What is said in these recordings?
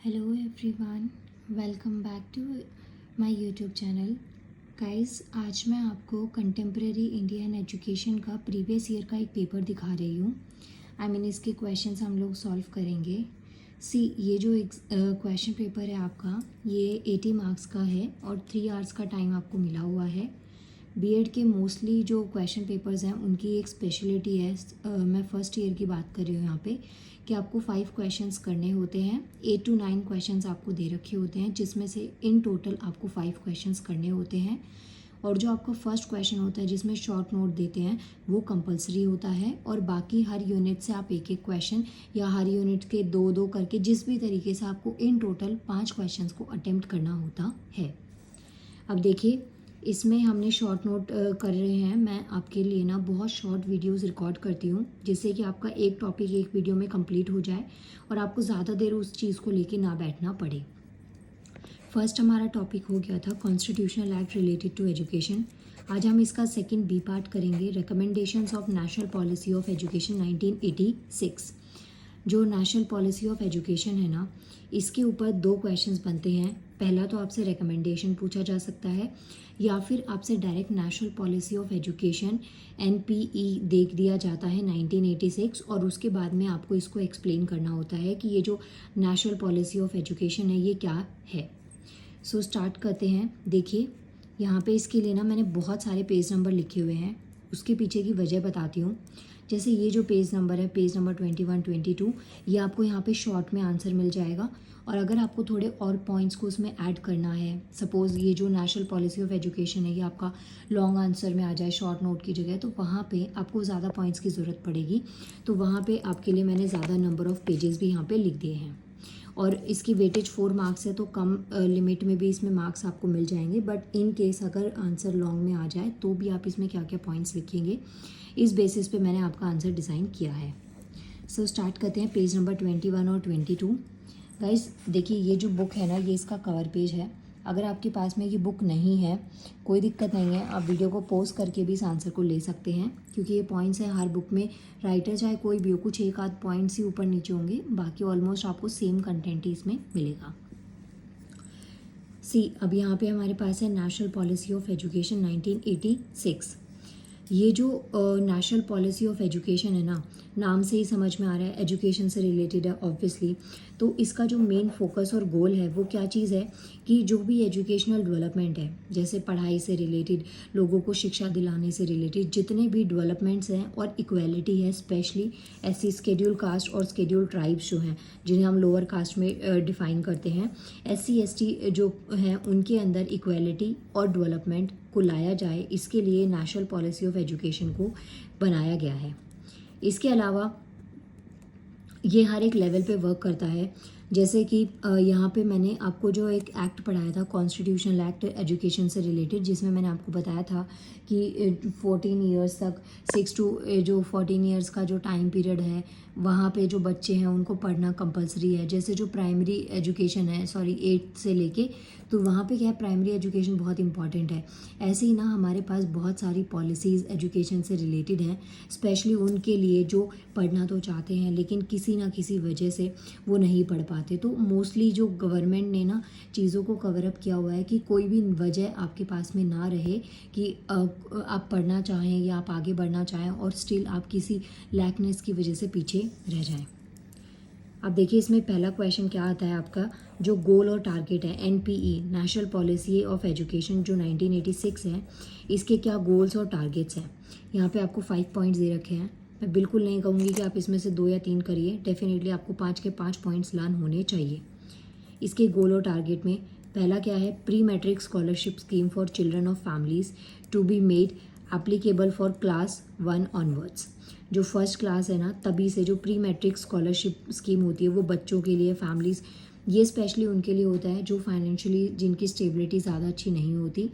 Hello everyone, welcome back to my YouTube channel. Guys, आज मैं आपको कंटेम्प्रेरी इंडियन एजुकेशन का प्रीवियस ईयर का एक पेपर दिखा रही हूँ। इसके क्वेश्चंस हम लोग सॉल्व करेंगे। ये जो एक क्वेश्चन पेपर है आपका, ये 80 मार्क्स का है और 3 आवर्स का टाइम आपको मिला हुआ है। बीएड के मोस्टली जो क्वेश्चन पेपर्स हैं उनकी एक स्पेशलिटी है, मैं फ़र्स्ट ईयर की बात कर रही हूँ यहाँ पे, कि आपको 5 क्वेश्चंस करने होते हैं। 8 to 9 क्वेश्चंस आपको दे रखे होते हैं, जिसमें से इन टोटल आपको 5 क्वेश्चंस करने होते हैं। और जो आपका फर्स्ट क्वेश्चन होता है जिसमें शॉर्ट नोट देते हैं, वो कंपलसरी होता है। और बाकी हर यूनिट से आप एक एक क्वेश्चन या हर यूनिट के दो दो करके जिस भी तरीके से आपको इन टोटल 5 क्वेश्चंस को अटेम्प्ट करना होता है। अब देखिए, इसमें हमने शॉर्ट नोट कर रहे हैं। मैं आपके लिए ना बहुत शॉर्ट वीडियोस रिकॉर्ड करती हूँ, जिससे कि आपका एक टॉपिक एक वीडियो में कंप्लीट हो जाए और आपको ज़्यादा देर उस चीज़ को लेके ना बैठना पड़े। फर्स्ट हमारा टॉपिक हो गया था constitutional act related to education. आज हम इसका सेकंड बी पार्ट करेंगे, recommendations of national policy of education 1986। जो नेशनल पॉलिसी ऑफ एजुकेशन है ना, इसके ऊपर 2 क्वेश्चंस बनते हैं। पहला तो आपसे रिकमेंडेशन पूछा जा सकता है, या फिर आपसे direct national policy of education NPE देख दिया जाता है 1986, और उसके बाद में आपको इसको एक्सप्लेन करना होता है कि ये जो नेशनल पॉलिसी ऑफ एजुकेशन है ये क्या है। सो स्टार्ट करते हैं। देखिए, यहाँ पे इसके लिए ना मैंने बहुत सारे पेज नंबर लिखे हुए हैं, उसके पीछे की वजह बताती हूँ। जैसे ये जो पेज नंबर है, पेज नंबर 21, 22, ये आपको यहाँ पे शॉर्ट में आंसर मिल जाएगा। और अगर आपको थोड़े और पॉइंट्स को उसमें ऐड करना है, सपोज़ ये जो नेशनल पॉलिसी ऑफ एजुकेशन है ये आपका लॉन्ग आंसर में आ जाए शॉर्ट नोट की जगह, तो वहाँ पे आपको ज़्यादा पॉइंट्स की ज़रूरत पड़ेगी। तो वहाँ पे आपके लिए मैंने ज़्यादा नंबर ऑफ़ पेजेस भी यहाँ पे लिख दिए हैं। और इसकी वेटेज 4 मार्क्स है, तो कम लिमिट में भी इसमें मार्क्स आपको मिल जाएंगे। बट इन केस अगर आंसर लॉन्ग में आ जाए तो भी आप इसमें क्या क्या पॉइंट्स लिखेंगे, इस बेसिस पे मैंने आपका आंसर डिज़ाइन किया है। सो स्टार्ट करते हैं पेज नंबर 21 और 22। गाइस देखिए, ये जो बुक है ना, ये इसका कवर पेज है। अगर आपके पास में ये बुक नहीं है, कोई दिक्कत नहीं है, आप वीडियो को पॉज करके भी इस आंसर को ले सकते हैं, क्योंकि ये पॉइंट्स हैं हर बुक में। राइटर चाहे कोई भी हो, कुछ एक आध पॉइंट्स ही ऊपर नीचे होंगे, बाकी ऑलमोस्ट आपको सेम कंटेंट ही इसमें मिलेगा। अब यहाँ पे हमारे पास है नेशनल पॉलिसी ऑफ एजुकेशन 1986। ये जो नेशनल पॉलिसी ऑफ एजुकेशन है ना, नाम से ही समझ में आ रहा है एजुकेशन से रिलेटेड है ऑब्वियसली। तो इसका जो मेन फोकस और गोल है वो क्या चीज़ है, कि जो भी एजुकेशनल डेवलपमेंट है, जैसे पढ़ाई से रिलेटेड, लोगों को शिक्षा दिलाने से रिलेटेड जितने भी डेवलपमेंट्स हैं, और इक्वालिटी है, स्पेशली एससी, शेड्यूल कास्ट और शेड्यूल ट्राइब्स जो हैं, जिन्हें हम लोअर कास्ट में डिफ़ाइन करते हैं, एससी एसटी जो हैं उनके अंदर इक्वालिटी और डेवलपमेंट को लाया जाए, इसके लिए नेशनल पॉलिसी ऑफ एजुकेशन को बनाया गया है। इसके अलावा ये हर एक लेवल पे वर्क करता है। जैसे कि यहाँ पे मैंने आपको जो एक एक्ट पढ़ाया था, कॉन्स्टिट्यूशनल एक्ट एजुकेशन से रिलेटेड, जिसमें मैंने आपको बताया था कि 14 ईयर्स तक, 6 to जो 14 ईयर्स का जो टाइम पीरियड है, वहाँ पे जो बच्चे हैं उनको पढ़ना कंपलसरी है। जैसे जो प्राइमरी एजुकेशन है, 8 से लेके, तो वहाँ पे क्या है, प्राइमरी एजुकेशन बहुत इंपॉर्टेंट है। ऐसे ही ना हमारे पास बहुत सारी पॉलिसीज़ एजुकेशन से रिलेटेड हैं, स्पेशली उनके लिए जो पढ़ना तो चाहते हैं लेकिन किसी ना किसी वजह से वो नहीं पढ़ पाते। तो मोस्टली जो गवर्नमेंट ने ना चीज़ों को कवर अप किया हुआ है कि कोई भी वजह आपके पास में ना रहे कि आप पढ़ना चाहें या आप आगे बढ़ना चाहें और स्टिल आप किसी लैकनेस की वजह से पीछे रह जाएं। अब देखिए, इसमें पहला क्वेश्चन क्या आता है आपका, जो गोल और टारगेट है NPE, national policy of education जो 1986 है, इसके क्या गोल्स और टारगेट्स हैं। यहाँ पे आपको 5 पॉइंट्स दे रखे हैं। मैं बिल्कुल नहीं कहूँगी कि आप इसमें से 2 या 3 करिए, डेफिनेटली आपको 5 के 5 पॉइंट्स लर्न होने चाहिए। इसके गोल और टारगेट में पहला क्या है, pre matric scholarship scheme for children of families to be made applicable for class 1 onwards. जो फर्स्ट क्लास है ना, तभी से जो प्री मैट्रिक स्कॉलरशिप स्कीम होती है वो बच्चों के लिए, फैमिलीज़, ये स्पेशली उनके लिए होता है जो फाइनेंशियली, जिनकी स्टेबिलिटी ज़्यादा अच्छी नहीं होती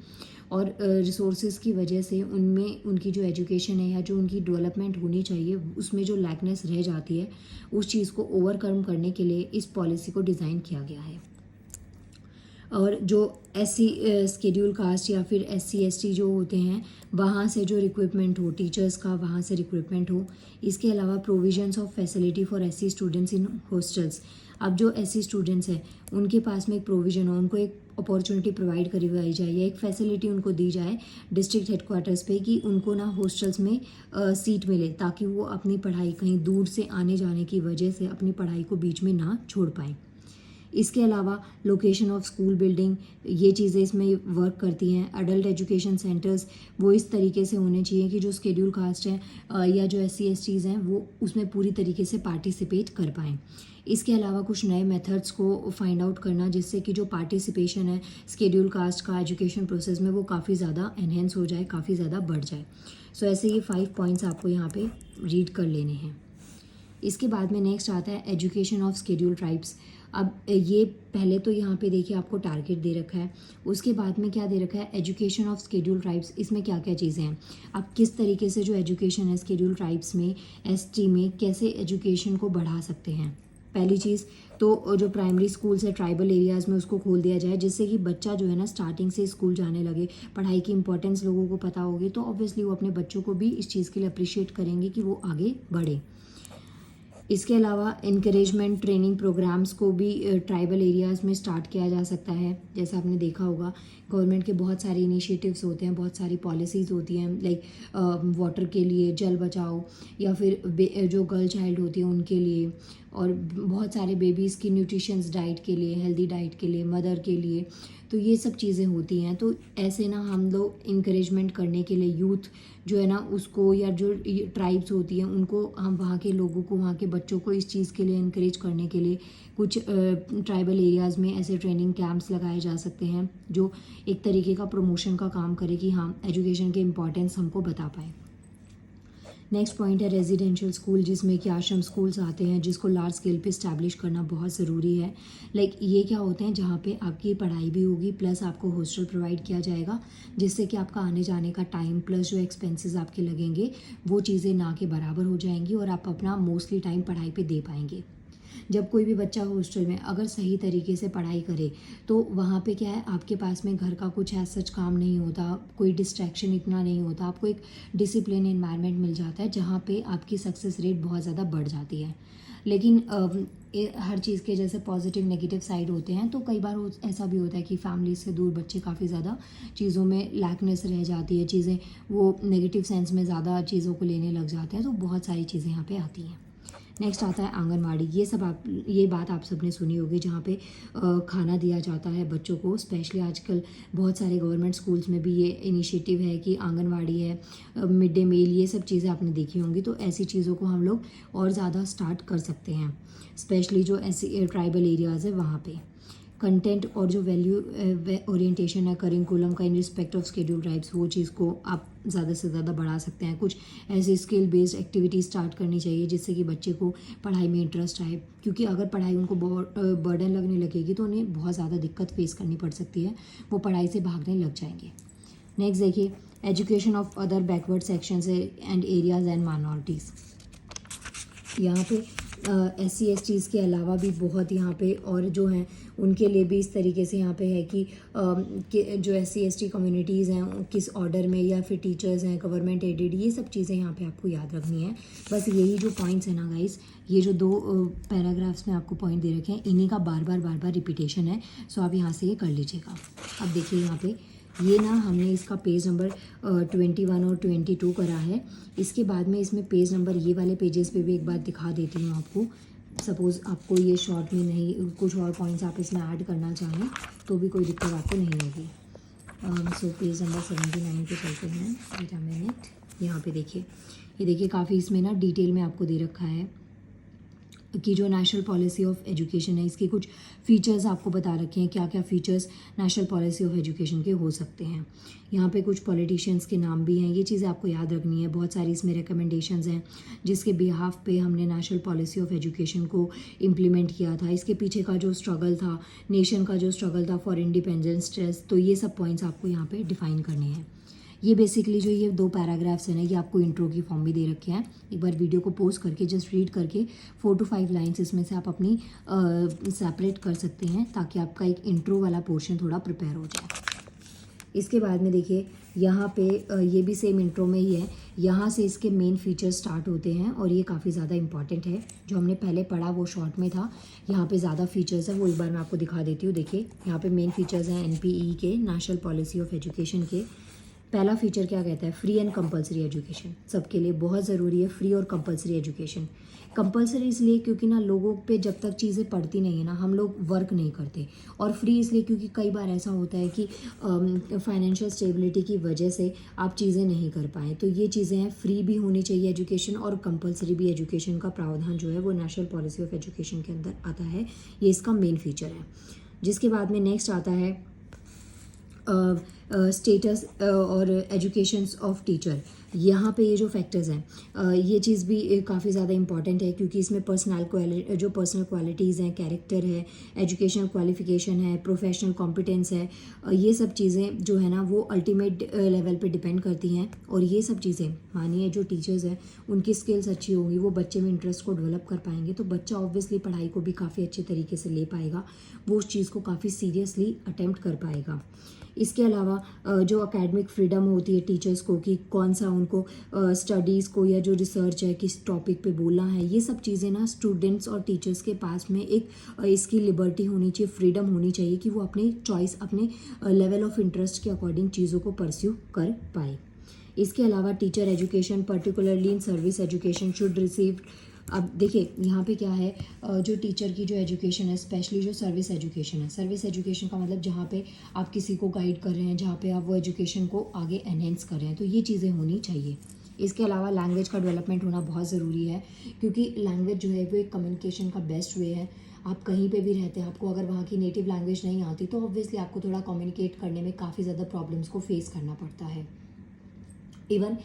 और रिसोर्सेज की वजह से उनमें उनकी जो एजुकेशन है या जो उनकी डेवलपमेंट होनी चाहिए उसमें जो लैकनेस रह जाती है, उस चीज़ को ओवरकम करने के लिए इस पॉलिसी को डिज़ाइन किया गया है। और जो एससी शेड्यूल कास्ट या फिर एससी एसटी जो होते हैं, वहाँ से जो रिक्रूटमेंट हो, टीचर्स का वहाँ से रिक्रूटमेंट हो। इसके अलावा provisions of facility for SC students in hostels. अब जो ऐसी स्टूडेंट्स हैं उनके पास में एक प्रोविज़न हो, उनको एक अपॉर्चुनिटी प्रोवाइड करवाई जाए या एक फैसिलिटी उनको दी जाए डिस्ट्रिक्ट हेडक्वार्टर्स पे कि उनको ना हॉस्टल्स में सीट मिले, ताकि वो अपनी पढ़ाई कहीं दूर से आने जाने की वजह से अपनी पढ़ाई को बीच में ना छोड़ पाएँ। इसके अलावा लोकेशन ऑफ स्कूल बिल्डिंग, ये चीज़ें इसमें वर्क करती हैं। अडल्ट एजुकेशन सेंटर्स वो इस तरीके से होने चाहिए कि जो शेड्यूल कास्ट हैं या जो SC STs हैं वो उसमें पूरी तरीके से पार्टिसिपेट कर पाएँ। इसके अलावा कुछ नए मेथड्स को फाइंड आउट करना जिससे कि जो पार्टिसिपेशन है शेड्यूल कास्ट का एजुकेशन प्रोसेस में वो काफ़ी ज़्यादा एनहेंस हो जाए, काफ़ी ज़्यादा बढ़ जाए। सो ऐसे ये 5 पॉइंट्स आपको यहाँ पे रीड कर लेने हैं। इसके बाद में नेक्स्ट आता है एजुकेशन ऑफ शेड्यूल ट्राइब्स। अब ये पहले तो यहाँ पे देखिए आपको टारगेट दे रखा है, उसके बाद में क्या दे रखा है एजुकेशन ऑफ शेड्यूल ट्राइब्स। इसमें क्या क्या चीज़ें हैं, आप किस तरीके से जो एजुकेशन है शेड्यूल ट्राइब्स में ST में कैसे एजुकेशन को बढ़ा सकते हैं। पहली चीज़ तो जो प्राइमरी स्कूल्स है ट्राइबल एरियाज़ में उसको खोल दिया जाए, जिससे कि बच्चा जो है ना स्टार्टिंग से स्कूल जाने लगे, पढ़ाई की इंपॉर्टेंस लोगों को पता होगी, तो ऑब्वियसली वो अपने बच्चों को भी इस चीज़ के लिए अप्रिशिएट करेंगे कि वो आगे बढ़े। इसके अलावा इंकरेजमेंट ट्रेनिंग प्रोग्राम्स को भी ट्राइबल एरियाज़ में स्टार्ट किया जा सकता है। जैसा आपने देखा होगा गवर्नमेंट के बहुत सारे इनिशिएटिव्स होते हैं, बहुत सारी पॉलिसीज़ होती हैं, लाइक वाटर के लिए, जल बचाओ, या फिर जो गर्ल चाइल्ड होती है उनके लिए, और बहुत सारे बेबीज़ की न्यूट्रिशंस डाइट के लिए, हेल्दी डाइट के लिए, मदर के लिए, तो ये सब चीज़ें होती हैं। तो ऐसे ना हम लोग इंकरेजमेंट करने के लिए यूथ जो है ना उसको, या जो ट्राइब्स होती हैं उनको, हम वहाँ के लोगों को, वहाँ के बच्चों को इस चीज़ के लिए इंकरेज करने के लिए कुछ ट्राइबल एरियाज़ में ऐसे ट्रेनिंग कैंप्स लगाए जा सकते हैं जो एक तरीके का प्रमोशन का काम करे कि हाँ एजुकेशन के इम्पोर्टेंस हमको बता पाए। नेक्स्ट पॉइंट है रेजिडेंशियल स्कूल, जिसमें कि आश्रम स्कूल्स आते हैं, जिसको लार्ज स्केल पे इस्टेब्लिश करना बहुत ज़रूरी है। लाइक ये क्या होते हैं जहाँ पे आपकी पढ़ाई भी होगी प्लस आपको हॉस्टल प्रोवाइड किया जाएगा, जिससे कि आपका आने जाने का टाइम प्लस जो एक्सपेंसेस आपके लगेंगे वो चीज़ें ना के बराबर हो जाएंगी और आप अपना मोस्टली टाइम पढ़ाई पे दे पाएंगे। जब कोई भी बच्चा हॉस्टल में अगर सही तरीके से पढ़ाई करे तो वहाँ पे क्या है, आपके पास में घर का कुछ ऐसा सच काम नहीं होता, कोई डिस्ट्रैक्शन इतना नहीं होता, आपको एक डिसिप्लिन एनवायरनमेंट मिल जाता है जहाँ पे आपकी सक्सेस रेट बहुत ज़्यादा बढ़ जाती है। लेकिन हर चीज़ के जैसे पॉजिटिव नेगेटिव साइड होते हैं, तो कई बार ऐसा भी होता है कि फैमिली से दूर बच्चे काफ़ी ज़्यादा चीज़ों में लैकनेस रह जाती है, चीज़ें वो नेगेटिव सेंस में ज़्यादा चीज़ों को लेने लग जाते हैं, तो बहुत सारी चीज़ें यहाँ पे आती हैं। नेक्स्ट आता है आंगनवाड़ी। ये बात आप सबने सुनी होगी, जहाँ पे खाना दिया जाता है बच्चों को। स्पेशली आजकल बहुत सारे गवर्नमेंट स्कूल्स में भी ये इनिशिएटिव है कि आंगनवाड़ी है, मिड डे मील, ये सब चीज़ें आपने देखी होंगी। तो ऐसी चीज़ों को हम लोग और ज़्यादा स्टार्ट कर सकते हैं, स्पेशली जो ऐसी ट्राइबल एरियाज़ है वहाँ पे। कंटेंट और जो वैल्यू ओरिएंटेशन है करिकुलम का in respect of schedule tribes, वो चीज़ को आप ज़्यादा से ज़्यादा बढ़ा सकते हैं। कुछ ऐसी स्किल बेस्ड एक्टिविटी स्टार्ट करनी चाहिए जिससे कि बच्चे को पढ़ाई में इंटरेस्ट आए, क्योंकि अगर पढ़ाई उनको बहुत बर्डन लगने लगेगी तो उन्हें बहुत ज़्यादा दिक्कत फेस करनी पड़ सकती है, वो पढ़ाई से भागने लग जाएंगे। नेक्स्ट देखिए education of other backward sections and areas and minorities. यहाँ पे SC STs के अलावा भी बहुत यहाँ पे और जो हैं उनके लिए भी इस तरीके से यहाँ पे है कि जो SC ST कम्युनिटीज़ हैं किस ऑर्डर में, या फिर टीचर्स हैं गवर्नमेंट एडेड, ये सब चीज़ें यहाँ पे आपको याद रखनी है। बस यही जो पॉइंट्स हैं ना गाइस, ये जो 2 पैराग्राफ्स में आपको पॉइंट दे रखे हैं, इन्हीं का बार बार रिपीटेशन है। सो आप यहाँ से ये कर लीजिएगा। अब देखिए यहाँ पे ये ना हमने इसका पेज नंबर 21 और 22 करा है। इसके बाद में इसमें पेज नंबर ये वाले पेजेस पे भी एक बार दिखा देती हूँ आपको। सपोज़ आपको ये शॉर्ट में नहीं, कुछ और पॉइंट्स आप इसमें ऐड करना चाहें तो भी कोई दिक्कत आपको नहीं होगी। सो पेज नंबर 79 पे चलते हैं। वेट अ मिनट, यहाँ पे देखिए, ये देखिए काफ़ी इसमें ना डिटेल में आपको दे रखा है कि जो नेशनल पॉलिसी ऑफ एजुकेशन है इसके कुछ फ़ीचर्स आपको बता रखे हैं, क्या क्या features national policy of education के हो सकते हैं। यहाँ पे कुछ पॉलिटिशियंस के नाम भी हैं, ये चीज़ें आपको याद रखनी है। बहुत सारी इसमें रिकमेंडेशंस हैं जिसके बिहाफ पे हमने नेशनल पॉलिसी ऑफ एजुकेशन को इम्प्लीमेंट किया था। इसके पीछे का जो स्ट्रगल था, नेशन का जो स्ट्रगल था फॉर इंडिपेंडेंस, तो ये सब पॉइंट्स आपको यहाँ पर डिफ़ाइन करने हैं। ये बेसिकली जो ये 2 पैराग्राफ्स हैं ना, ये आपको इंट्रो की फॉर्म में दे रखे हैं। एक बार वीडियो को पॉज करके जस्ट रीड करके 4 to 5 लाइन्स इसमें से आप अपनी सेपरेट कर सकते हैं, ताकि आपका एक इंट्रो वाला पोर्शन थोड़ा प्रिपेयर हो जाए। इसके बाद में देखिए यहाँ पे ये भी सेम इंट्रो में ही है, यहाँ से इसके मेन फीचर्स स्टार्ट होते हैं और ये काफ़ी ज़्यादा इंपॉर्टेंट है। जो हमने पहले पढ़ा वो शॉर्ट में था, यहाँ पे ज़्यादा फीचर्स है, वो एक बार मैं आपको दिखा देती हूँ। देखिए यहाँ पे मेन फीचर्स हैं NPE के, नेशनल पॉलिसी ऑफ एजुकेशन के। पहला फीचर क्या कहता है, फ्री एंड कंपलसरी एजुकेशन। सबके लिए बहुत ज़रूरी है फ्री और कंपलसरी एजुकेशन। कंपलसरी इसलिए क्योंकि ना लोगों पे जब तक चीज़ें पड़ती नहीं है ना, हम लोग वर्क नहीं करते। और फ्री इसलिए क्योंकि कई बार ऐसा होता है कि फाइनेंशियल स्टेबिलिटी की वजह से आप चीज़ें नहीं कर पाएँ। तो ये चीज़ें हैं, फ्री भी होनी चाहिए एजुकेशन और कंपलसरी भी एजुकेशन का प्रावधान जो है वो नेशनल पॉलिसी ऑफ एजुकेशन के अंदर आता है। ये इसका मेन फीचर है। जिसके बाद में नेक्स्ट आता है स्टेटस और एजुकेशन ऑफ टीचर। यहाँ पे ये जो फैक्टर्स हैं, ये चीज़ भी काफ़ी ज़्यादा इंपॉर्टेंट है क्योंकि इसमें पर्सनल क्वालिटीज़ हैं, कैरेक्टर है, एजुकेशनल क्वालिफिकेशन है, प्रोफेशनल कॉम्पिटेंस है, ये सब चीज़ें जो है ना वो अल्टीमेट लेवल पे डिपेंड करती हैं। और ये सब चीज़ें मानिए जो टीचर्स हैं उनकी स्किल्स अच्छी होंगी, वो बच्चे में इंटरेस्ट को डेवलप कर पाएंगे, तो बच्चा ऑब्वियसली पढ़ाई को भी काफ़ी अच्छे तरीके से ले पाएगा, वो उस चीज़ को काफ़ी सीरियसली अटेम्प्ट कर पाएगा। इसके अलावा जो एकेडमिक फ्रीडम होती है टीचर्स को कि कौन सा उनको स्टडीज़ को या जो रिसर्च है किस टॉपिक पे बोलना है, ये सब चीज़ें ना स्टूडेंट्स और टीचर्स के पास में एक इसकी लिबर्टी होनी चाहिए, फ्रीडम होनी चाहिए कि वो अपने चॉइस, अपने लेवल ऑफ इंटरेस्ट के अकॉर्डिंग चीज़ों को परस्यू कर पाए। इसके अलावा teacher education particularly in service education should receive. अब देखिए यहाँ पे क्या है, जो टीचर की जो एजुकेशन है, स्पेशली जो सर्विस एजुकेशन है, सर्विस एजुकेशन का मतलब जहाँ पे आप किसी को गाइड कर रहे हैं, जहाँ पे आप वो एजुकेशन को आगे एनहेंस कर रहे हैं, तो ये चीज़ें होनी चाहिए। इसके अलावा लैंग्वेज का डेवलपमेंट होना बहुत ज़रूरी है क्योंकि लैंग्वेज जो है वो एक कम्युनिकेशन का बेस्ट वे है। आप कहीं पे भी रहते हैं, आपको अगर वहाँ की नेटिव लैंग्वेज नहीं आती तो ऑब्वियसली आपको थोड़ा कम्युनिकेट करने में काफ़ी ज़्यादा प्रॉब्लम्स को फेस करना पड़ता है। इवन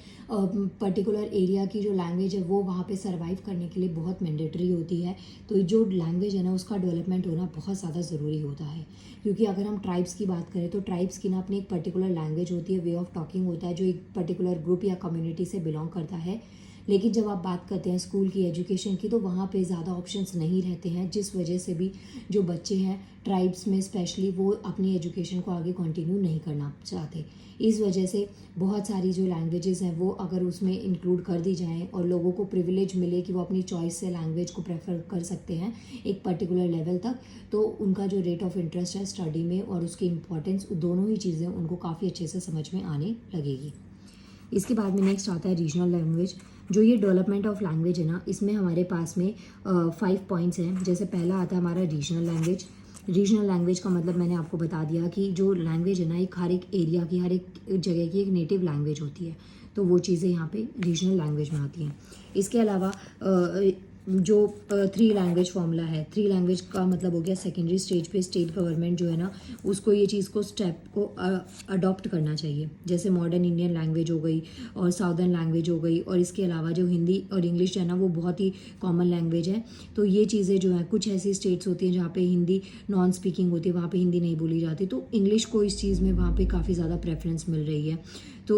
पर्टिकुलर एरिया की जो लैंग्वेज है वो वहाँ पे सरवाइव करने के लिए बहुत मैंडेटरी होती है। तो जो लैंग्वेज है ना उसका डेवलपमेंट होना बहुत ज़्यादा ज़रूरी होता है क्योंकि अगर हम ट्राइब्स की बात करें तो ट्राइब्स की ना अपनी एक पर्टिकुलर लैंग्वेज होती है, वे ऑफ टॉकिंग होता है जो एक पर्टिकुलर ग्रुप या कम्युनिटी से बिलोंग करता है। लेकिन जब आप बात करते हैं स्कूल की एजुकेशन की तो वहाँ पे ज़्यादा ऑप्शंस नहीं रहते हैं, जिस वजह से भी जो बच्चे हैं ट्राइब्स में स्पेशली वो अपनी एजुकेशन को आगे कंटिन्यू नहीं करना चाहते। इस वजह से बहुत सारी जो लैंग्वेजेस हैं वो अगर उसमें इंक्लूड कर दी जाएँ और लोगों को प्रिविलेज मिले कि वो अपनी चॉइस से लैंग्वेज को प्रेफर कर सकते हैं एक पर्टिकुलर लेवल तक, तो उनका जो रेट ऑफ इंटरेस्ट है स्टडी में और उसकी इम्पोर्टेंस, दोनों ही चीज़ें उनको काफ़ी अच्छे से समझ में आने लगेगी। इसके बाद में नेक्स्ट आता है रीजनल लैंग्वेज। जो ये डेवलपमेंट ऑफ लैंग्वेज है ना, इसमें हमारे पास में 5 पॉइंट्स हैं। जैसे पहला आता है हमारा रीजनल लैंग्वेज। रीजनल लैंग्वेज का मतलब मैंने आपको बता दिया कि जो लैंग्वेज है ना एक हर एक एरिया की, हर एक जगह की एक नेटिव लैंग्वेज होती है, तो वो चीज़ें यहाँ पे रीजनल लैंग्वेज में आती हैं। इसके अलावा जो 3 लैंग्वेज फॉर्मूला है, 3 लैंग्वेज का मतलब हो गया सेकेंडरी स्टेज पे स्टेट गवर्नमेंट जो है ना उसको ये चीज़ को स्टेप को अडॉप्ट करना चाहिए। जैसे मॉडर्न इंडियन लैंग्वेज हो गई और साउदर्न लैंग्वेज हो गई, और इसके अलावा जो हिंदी और इंग्लिश है ना वो बहुत ही कॉमन लैंग्वेज है। तो ये चीज़ें जो हैं, कुछ ऐसी स्टेट्स होती हैं जहाँ पे हिंदी नॉन स्पीकिंग होती है, वहाँ पे हिंदी नहीं बोली जाती, तो इंग्लिश को इस चीज़ में वहाँ पे काफ़ी ज़्यादा प्रेफरेंस मिल रही है। तो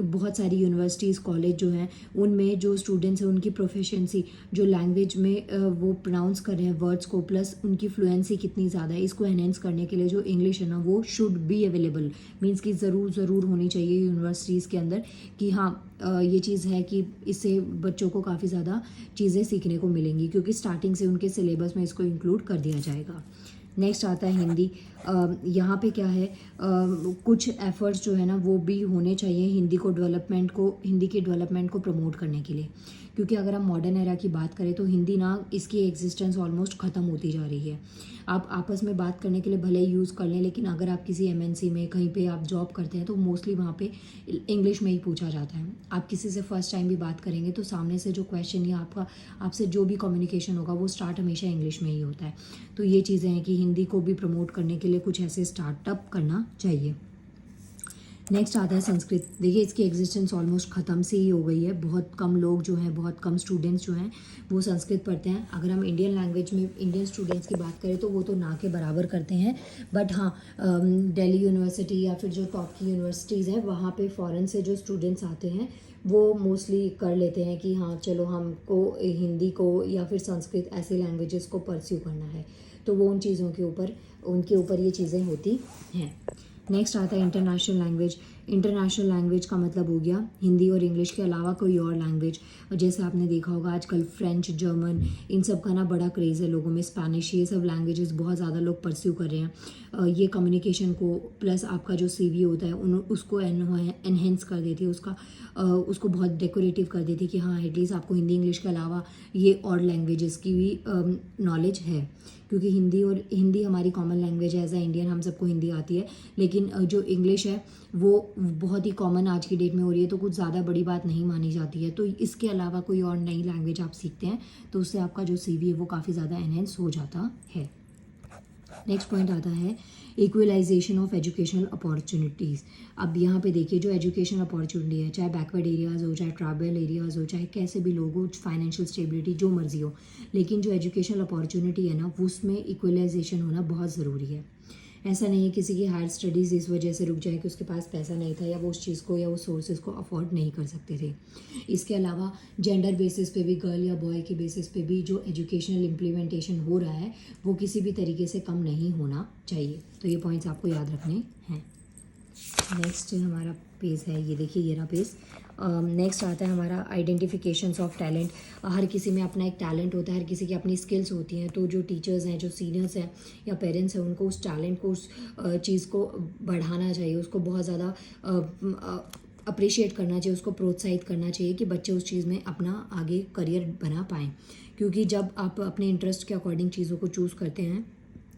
बहुत सारी यूनिवर्सिटीज़ कॉलेज जो हैं उनमें जो स्टूडेंट्स हैं उनकी प्रोफिशिएंसी जो लैंग्वेज में वो प्रोनाउंस कर रहे हैं वर्ड्स को, प्लस उनकी फ्लुएंसी कितनी ज़्यादा है, इसको एनहेंस करने के लिए जो इंग्लिश है ना वो शुड बी अवेलेबल, मीन्स कि ज़रूर होनी चाहिए यूनिवर्सिटीज़ के अंदर कि हाँ ये चीज़ है कि इससे बच्चों को काफ़ी ज़्यादा चीज़ें सीखने को मिलेंगी क्योंकि स्टार्टिंग से उनके सिलेबस में इसको इंक्लूड कर दिया जाएगा। नेक्स्ट आता है हिंदी। यहाँ पे क्या है, कुछ एफर्ट्स जो है ना वो भी होने चाहिए हिंदी के डेवलपमेंट को प्रमोट करने के लिए, क्योंकि अगर हम मॉडर्न एरा की बात करें तो हिंदी ना इसकी एग्जिस्टेंस ऑलमोस्ट ख़त्म होती जा रही है। आप आपस में बात करने के लिए भले ही यूज़ कर लें, लेकिन अगर आप किसी MNC में कहीं पे आप जॉब करते हैं तो मोस्टली वहाँ पे इंग्लिश में ही पूछा जाता है। आप किसी से फर्स्ट टाइम भी बात करेंगे तो सामने से जो क्वेश्चन या आपसे जो भी कम्युनिकेशन होगा वो स्टार्ट हमेशा इंग्लिश में ही होता है। तो ये चीज़ें हैं कि हिंदी को भी प्रमोट करने के लिए कुछ ऐसे स्टार्टअप करना चाहिए। नेक्स्ट आता है संस्कृत। देखिए इसकी एग्जिस्टेंस ऑलमोस्ट ख़त्म से ही हो गई है। बहुत कम लोग जो हैं, बहुत कम स्टूडेंट्स जो हैं वो संस्कृत पढ़ते हैं। अगर हम इंडियन लैंग्वेज में इंडियन स्टूडेंट्स की बात करें तो वो तो ना के बराबर करते हैं, बट हाँ दिल्ली यूनिवर्सिटी या फिर जो टॉप की यूनिवर्सिटीज़ हैं वहाँ पे फॉरेन से जो स्टूडेंट्स आते हैं वो मोस्टली कर लेते हैं कि हाँ चलो हमको हिंदी को या फिर संस्कृत ऐसे लैंग्वेजेस को परस्यू करना है, तो वो उनके ऊपर ये चीज़ें होती हैं। नेक्स्ट आता है इंटरनेशनल लैंग्वेज। इंटरनेशनल लैंग्वेज का मतलब हो गया हिंदी और इंग्लिश के अलावा कोई और लैंग्वेज। और जैसे आपने देखा होगा आजकल फ्रेंच, जर्मन, इन सब का ना बड़ा क्रेज़ है लोगों में। स्पेनिश, ये सब लैंग्वेजेस बहुत ज़्यादा लोग परस्यू कर रहे हैं। ये कम्युनिकेशन को प्लस आपका जो CV होता है उसको एनहेंस कर देती है, उसको बहुत डेकोरेटिव कर देती है कि हाँ एटलीस्ट आपको हिंदी इंग्लिश के अलावा ये और लैंग्वेजेस की भी नॉलेज है। क्योंकि हिंदी हमारी कॉमन लैंग्वेज है, एज अ इंडियन हम सबको हिंदी आती है, लेकिन जो इंग्लिश है वो बहुत ही कॉमन आज की डेट में हो रही है, तो कुछ ज़्यादा बड़ी बात नहीं मानी जाती है। तो इसके अलावा कोई और नई लैंग्वेज आप सीखते हैं तो उससे आपका जो CV है वो काफ़ी ज़्यादा एनहेंस हो जाता है। नेक्स्ट पॉइंट आता है इक्वलाइजेशन ऑफ एजुकेशनल अपॉर्चुनिटीज़। अब यहाँ पे देखिए जो एजुकेशन अपॉर्चुनिटी है, चाहे बैकवर्ड एरियाज़ हो, चाहे ट्राइबल एरियाज़ हो, चाहे कैसे भी लोग हो, फाइनेंशियल स्टेबिलिटी जो मर्जी हो, लेकिन जो एजुकेशनल अपॉर्चुनिटी है ना उसमें इक्वलाइजेशन होना बहुत ज़रूरी है। ऐसा नहीं है किसी की हायर स्टडीज़ इस वजह से रुक जाए कि उसके पास पैसा नहीं था या वो उस चीज़ को या उस सोर्सेज को अफोर्ड नहीं कर सकते थे। इसके अलावा जेंडर बेसिस पे भी, गर्ल या बॉय के बेसिस पे भी जो एजुकेशनल इम्प्लीमेंटेशन हो रहा है वो किसी भी तरीके से कम नहीं होना चाहिए। तो ये पॉइंट्स आपको याद रखने हैं। नेक्स्ट हमारा पेज है, ये देखिए ये रहा पेज। नेक्स्ट आता है हमारा आइडेंटिफिकेशंस ऑफ टैलेंट। हर किसी में अपना एक टैलेंट होता है, हर किसी की अपनी स्किल्स होती हैं। तो जो टीचर्स हैं, जो सीनियर्स हैं या पेरेंट्स हैं, उनको उस टैलेंट को, उस चीज़ को बढ़ाना चाहिए, उसको बहुत ज़्यादा अप्रिशिएट करना चाहिए, उसको प्रोत्साहित करना चाहिए कि बच्चे उस चीज़ में अपना आगे करियर बना पाएँ। क्योंकि जब आप अपने इंटरेस्ट के अकॉर्डिंग चीज़ों को चूज़ करते हैं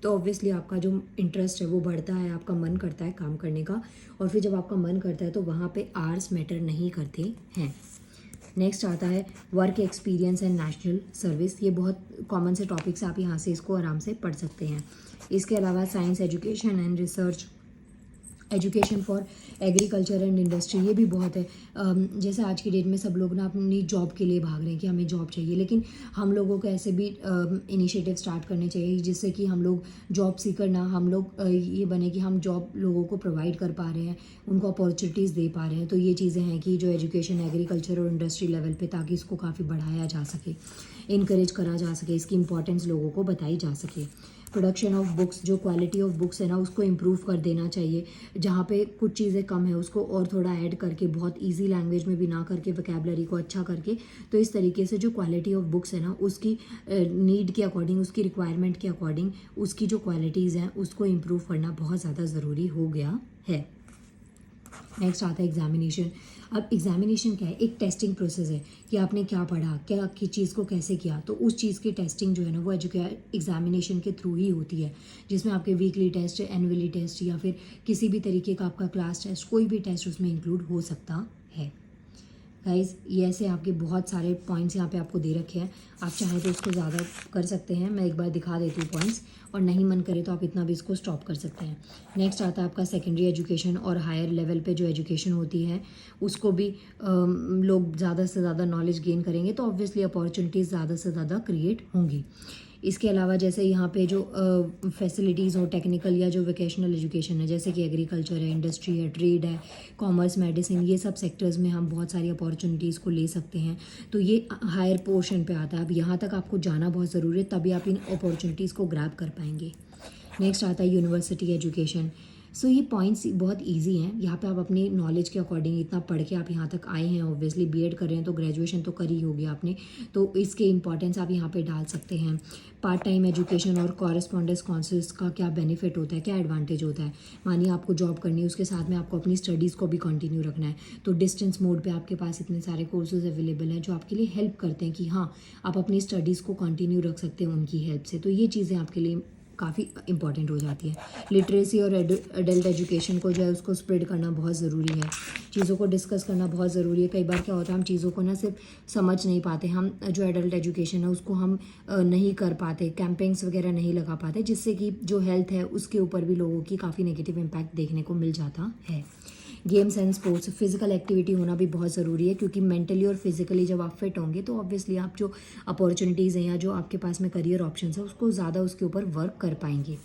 तो ऑब्वियसली आपका जो इंटरेस्ट है वो बढ़ता है, आपका मन करता है काम करने का, और फिर जब आपका मन करता है तो वहाँ पे आवर्स मैटर नहीं करते हैं। नेक्स्ट आता है work experience and national service. ये बहुत कॉमन से टॉपिक्स, आप यहाँ से इसको आराम से पढ़ सकते हैं। इसके अलावा science education and research, education for agriculture and industry, ये भी बहुत है। जैसे आज की डेट में सब लोग ना अपनी जॉब के लिए भाग रहे हैं कि हमें जॉब चाहिए, लेकिन हम लोगों को ऐसे भी इनिशिएटिव स्टार्ट करने चाहिए जिससे कि हम लोग जॉब सीकर ना, हम लोग ये बने कि हम जॉब लोगों को प्रोवाइड कर पा रहे हैं, उनको अपॉर्चुनिटीज़ दे पा रहे हैं। तो ये चीज़ें हैं कि जो एजुकेशन एग्रीकल्चर और इंडस्ट्री लेवल पे, ताकि इसको काफ़ी बढ़ाया जा सके, इनकरेज करा जा सके, इसकी इंपॉर्टेंस लोगों को बताई जा सके। प्रोडक्शन ऑफ बुक्स, जो क्वालिटी ऑफ बुक्स है ना उसको इम्प्रूव कर देना चाहिए। जहाँ पे कुछ चीज़ें कम है उसको और थोड़ा ऐड करके, बहुत इजी लैंग्वेज में भी ना करके, वोकैबुलरी को अच्छा करके, तो इस तरीके से जो क्वालिटी ऑफ बुक्स है ना उसकी नीड के अकॉर्डिंग, उसकी रिक्वायरमेंट के अकॉर्डिंग, उसकी जो क्वालिटीज़ हैं उसको इम्प्रूव करना बहुत ज़्यादा ज़रूरी हो गया है। नेक्स्ट आता है एग्जामिनेशन। अब एग्जामिनेशन क्या है? एक टेस्टिंग प्रोसेस है कि आपने क्या पढ़ा, क्या की चीज़ को कैसे किया, तो उस चीज़ की टेस्टिंग जो है ना वो एग्जामिनेशन के थ्रू ही होती है, जिसमें आपके वीकली टेस्ट, एनुअली टेस्ट या फिर किसी भी तरीके का आपका क्लास टेस्ट, कोई भी टेस्ट उसमें इंक्लूड हो सकता है। गाइज ये ऐसे आपके बहुत सारे पॉइंट्स यहाँ पे आपको दे रखे हैं, आप चाहें तो इसको ज़्यादा कर सकते हैं। मैं एक बार दिखा देती हूँ पॉइंट्स, और नहीं मन करे तो आप इतना भी इसको स्टॉप कर सकते हैं। नेक्स्ट आता है आपका सेकेंडरी एजुकेशन और हायर लेवल पे जो एजुकेशन होती है उसको भी लोग ज़्यादा से ज़्यादा नॉलेज गेन करेंगे तो ऑब्वियसली अपॉर्चुनिटीज़ ज़्यादा से ज़्यादा क्रिएट होंगी। इसके अलावा जैसे यहाँ पे जो फैसिलिटीज़ हो, टेक्निकल या जो वोकेशनल एजुकेशन है, जैसे कि एग्रीकल्चर है, इंडस्ट्री है, ट्रेड है, कॉमर्स, मेडिसिन, ये सब सेक्टर्स में हम बहुत सारी अपॉर्चुनिटीज़ को ले सकते हैं। तो ये हायर पोर्शन पे आता है। अब यहाँ तक आपको जाना बहुत ज़रूरी है, तभी आप इन अपॉर्चुनिटीज़ को ग्रैब कर पाएंगे। नेक्स्ट आता है यूनिवर्सिटी एजुकेशन। सो ये पॉइंट्स बहुत इजी हैं। यहाँ पे आप अपनी नॉलेज के अकॉर्डिंग इतना पढ़ के आप यहाँ तक आए हैं, ऑब्वियसली बीएड कर रहे हैं तो ग्रेजुएशन तो करी होगी आपने, तो इसके इंपॉर्टेंस आप यहाँ पे डाल सकते हैं। पार्ट टाइम एजुकेशन और कॉरेस्पॉन्डेंस कोर्सेज का क्या बेनिफिट होता है, क्या एडवांटेज होता है। मानिए आपको जॉब करनी है, उसके साथ में आपको अपनी स्टडीज़ को भी कंटिन्यू रखना है, तो डिस्टेंस मोड पे आपके पास इतने सारे कोर्सेज अवेलेबल हैं जो आपके लिए हेल्प करते हैं कि हाँ आप अपनी स्टडीज़ को कंटिन्यू रख सकते हैं उनकी हेल्प से। तो ये चीज़ें आपके लिए काफ़ी इंपॉर्टेंट हो जाती है। लिटरेसी और एडल्ट एजुकेशन को जो है उसको स्प्रेड करना बहुत ज़रूरी है, चीज़ों को डिस्कस करना बहुत ज़रूरी है। कई बार क्या होता है हम चीज़ों को ना सिर्फ समझ नहीं पाते, हम जो एडल्ट एजुकेशन है उसको हम नहीं कर पाते, कैंपेन्स वगैरह नहीं लगा पाते, जिससे कि जो हेल्थ है उसके ऊपर भी लोगों की काफ़ी नेगेटिव इम्पैक्ट देखने को मिल जाता है। Games and sports, physical activity होना भी बहुत ज़रूरी है, क्योंकि मेंटली और फिजिकली जब आप फिट होंगे तो ऑब्वियसली आप जो अपॉर्चुनिटीज़ हैं या जो आपके पास में करियर ऑप्शंस है उसको ज़्यादा उसके ऊपर वर्क कर पाएंगे।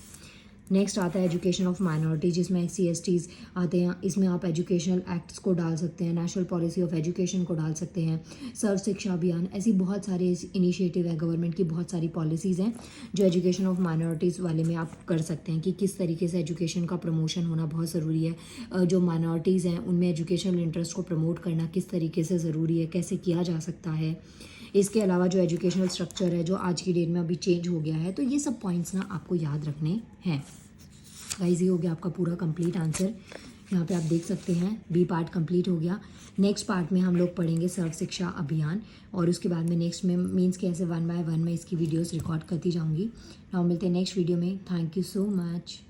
नेक्स्ट आता है एजुकेशन ऑफ माइनॉरिटी, जिसमें SC/STs आते हैं। इसमें आप एजुकेशनल एक्ट्स को डाल सकते हैं, नेशनल पॉलिसी ऑफ एजुकेशन को डाल सकते हैं, सर्व शिक्षा अभियान, ऐसी बहुत सारे इनिशिएटिव है गवर्नमेंट की, बहुत सारी पॉलिसीज़ हैं जो एजुकेशन ऑफ माइनॉरिटीज़ वाले में आप कर सकते हैं कि किस तरीके से एजुकेशन का प्रमोशन होना बहुत ज़रूरी है। जो माइनॉरिटीज़ हैं उनमें एजुकेशनल इंटरेस्ट को प्रमोट करना किस तरीके से ज़रूरी है, कैसे किया जा सकता है। इसके अलावा जो एजुकेशनल स्ट्रक्चर है जो आज की डेट में अभी चेंज हो गया है, तो ये सब पॉइंट्स ना आपको याद रखने हैं। गाइस ये हो गया आपका पूरा कंप्लीट आंसर। यहाँ पे आप देख सकते हैं बी पार्ट कंप्लीट हो गया। नेक्स्ट पार्ट में हम लोग पढ़ेंगे सर्व शिक्षा अभियान, और उसके बाद में नेक्स्ट में मीन्स के ऐसे 1 बाय 1 में इसकी वीडियोस रिकॉर्ड करती जाऊँगी। नाउ मिलते हैं नेक्स्ट वीडियो में। Thank you so much.